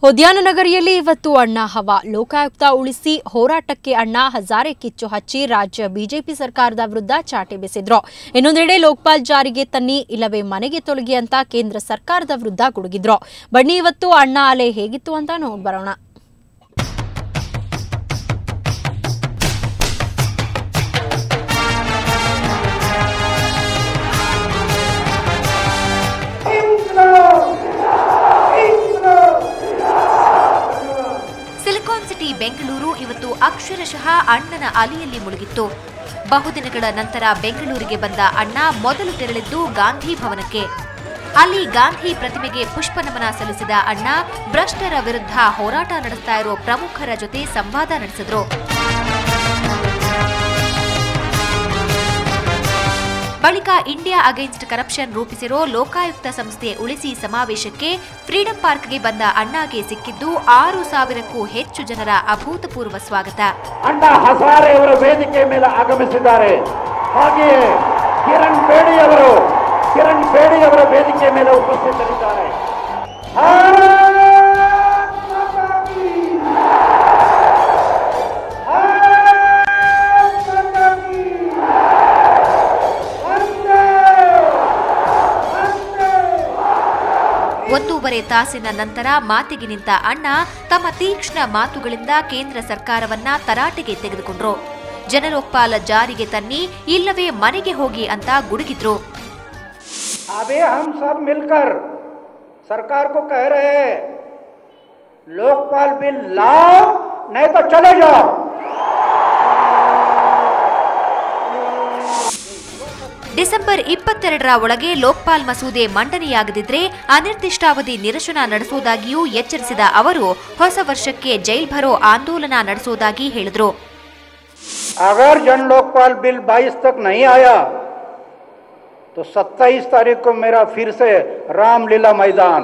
ಉದ್ಯಾನನಗರಿಯಲ್ಲಿ ಇವತ್ತು ಅಣ್ಣಾ ಹವಾ ಲೋಕಾಯುಕ್ತ ಉಳಿಸಿ ಹೋರಾಟಕ್ಕೆ ಅಣ್ಣಾ ಹಜಾರೆ ಕಿಚ್ಚು ಹಚ್ಚಿ ರಾಜ್ಯ ಬಿಜೆಪಿ ಸರ್ಕಾರದ ವಿರುದ್ಧ ಚಾಟಿ ಬೀಸಿದ್ರು. ಇನ್ನೊಂದೆಡೆ ಲೋಕಪಾಲ್ ಜಾರಿಗೆ ತನ್ನಿ ಇಲ್ಲವೇ ಮನೆಗೆ ತೊಲಗಿ ಅಂತ ಕೇಂದ್ರ ಸರ್ಕಾರದ ವಿರುದ್ಧ ಗುಡುಗಿದ್ರು. ಬನ್ನಿ ಇವತ್ತು ಅಣ್ಣಾ ಅಲೆ ಹೇಗಿತ್ತು ಅಂತ ನೋಡ್ಬರೋಣ. ಸಿಲಿಕಾನ್ ಸಿಟಿ ಬೆಂಗಳೂರು ಇವತ್ತು ಅಕ್ಷರಶಃ ಅಣ್ಣನ ಅಲೆಯಲ್ಲಿ ಮುಳುಗಿತ್ತು. ಬಹುದಿನಗಳ ನಂತರ ಬೆಂಗಳೂರಿಗೆ ಬಂದ ಅಣ್ಣ ಮೊದಲು ತೆರಳಿದ್ದು ಗಾಂಧಿ ಭವನಕ್ಕೆ. ಅಲ್ಲಿ ಗಾಂಧಿ ಪ್ರತಿಮೆಗೆ ಪುಷ್ಪ ನಮನ ಸಲ್ಲಿಸಿದ ಅಣ್ಣ ಭ್ರಷ್ಟರ ವಿರುದ್ಧ ಹೋರಾಟ ನಡೆಸ್ತಾ ಇರೋ ಪ್ರಮುಖರ ಜೊತೆ ಸಂವಾದ ನಡೆಸಿದ್ರು. ಬಳಿಕ ಇಂಡಿಯಾ ಅಗೇನ್ಸ್ಟ್ ಕರಪ್ಷನ್ ರೂಪಿಸಿರೋ ಲೋಕಾಯುಕ್ತ ಸಂಸ್ಥೆ ಉಳಿಸಿ ಸಮಾವೇಶಕ್ಕೆ ಫ್ರೀಡಂ ಪಾರ್ಕ್ಗೆ ಬಂದ ಅಣ್ಣಾಗೆ ಸಿಕ್ಕಿದ್ದು 6,000ಕ್ಕೂ ಹೆಚ್ಚು ಜನರ ಅಭೂತಪೂರ್ವ ಸ್ವಾಗತ. ಅಣ್ಣಾ ಹಜಾರೆ ಅವರ ವೇದಿಕೆ ಮೇಲೆ ಆಗಮಿಸಿದ್ದಾರೆ. ಹಾಗೆಯೇ ಕಿರಣ್ ಬೇಡಿ ಅವರ ವೇದಿಕೆ ಮೇಲೆ ಉಪಸ್ಥಿತರಿದ್ದಾರೆ. ಒಂದೂವರೆ ತಾಸಿನ ನಂತರ ಮಾತಿಗೆ ನಿಂತ ಅಣ್ಣ ತಮ್ಮ ತೀಕ್ಷ್ಣ ಮಾತುಗಳಿಂದ ಕೇಂದ್ರ ಸರ್ಕಾರವನ್ನ ತರಾಟೆಗೆ ತೆಗೆದುಕೊಂಡ್ರು. ಜನಲೋಕಪಾಲ ಜಾರಿಗೆ ತನ್ನಿ ಇಲ್ಲವೇ ಮನೆಗೆ ಹೋಗಿ ಅಂತ ಗುಡುಗಿದ್ರು. अभी हम सब मिलकर सरकार को कह रहे हैं लोकपाल बिल लाओ नहीं तो चले जाओ. ಡಿಸೆಂಬರ್ 22ರ ಒಳಗೆ ಲೋಕಪಾಲ್ ಮಸೂದೆ ಮಂಡನೆಯಾಗದಿದ್ರೆ ಅನಿರ್ದಿಷ್ಟಾವಧಿ ನಿರಶನ ನಡೆಸುವುದಾಗಿಯೂ ಎಚ್ಚರಿಸಿದ ಅವರು ಹೊಸ ವರ್ಷಕ್ಕೆ ಜೈಲ್ ಭರೋ ಆಂದೋಲನ ನಡೆಸುವುದಾಗಿ ಹೇಳಿದ್ರು. अगर जन लोकपाल बिल 22 तक नहीं आया तो 27 तारीख को मेरा फिर से रामलीला मैदान.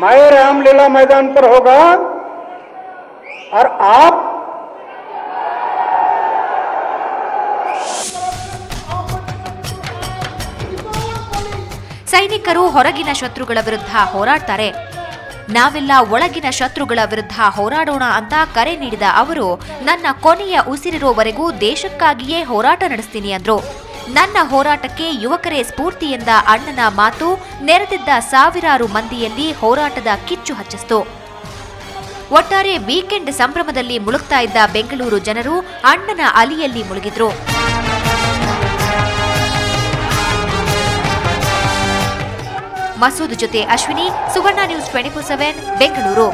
मैं रामलीला मैदान पर होगा और आप ಸೈನಿಕರು ಹೊರಗಿನ ಶತ್ರುಗಳ ವಿರುದ್ಧ ಹೋರಾಡ್ತಾರೆ, ನಾವೆಲ್ಲ ಒಳಗಿನ ಶತ್ರುಗಳ ವಿರುದ್ಧ ಹೋರಾಡೋಣ ಅಂತ ಕರೆ ನೀಡಿದ ಅವರು ನನ್ನ ಕೊನೆಯ ಉಸಿರಿರೋವರೆಗೂ ದೇಶಕ್ಕಾಗಿಯೇ ಹೋರಾಟ ನಡೆಸ್ತೀನಿ ಅಂದ್ರು. ನನ್ನ ಹೋರಾಟಕ್ಕೆ ಯುವಕರೇ ಸ್ಫೂರ್ತಿ ಎಂದ ಅಣ್ಣನ ಮಾತು ನೆರೆದಿದ್ದ ಸಾವಿರಾರು ಮಂದಿಯಲ್ಲಿ ಹೋರಾಟದ ಕಿಚ್ಚು ಹಚ್ಚಿಸ್ತು. ಒಟ್ಟಾರೆ ವೀಕೆಂಡ್ ಸಂಭ್ರಮದಲ್ಲಿ ಮುಳುಗ್ತಾ ಇದ್ದ ಬೆಂಗಳೂರು ಜನರು ಅಣ್ಣನ ಅಲೆಯಲ್ಲಿ ಮುಳುಗಿದ್ರು. ಮಸೂದ್ ಜೊತೆ ಅಶ್ವಿನಿ, ಸುವರ್ಣ ನ್ಯೂಸ್ 24/7 ಬೆಂಗಳೂರು.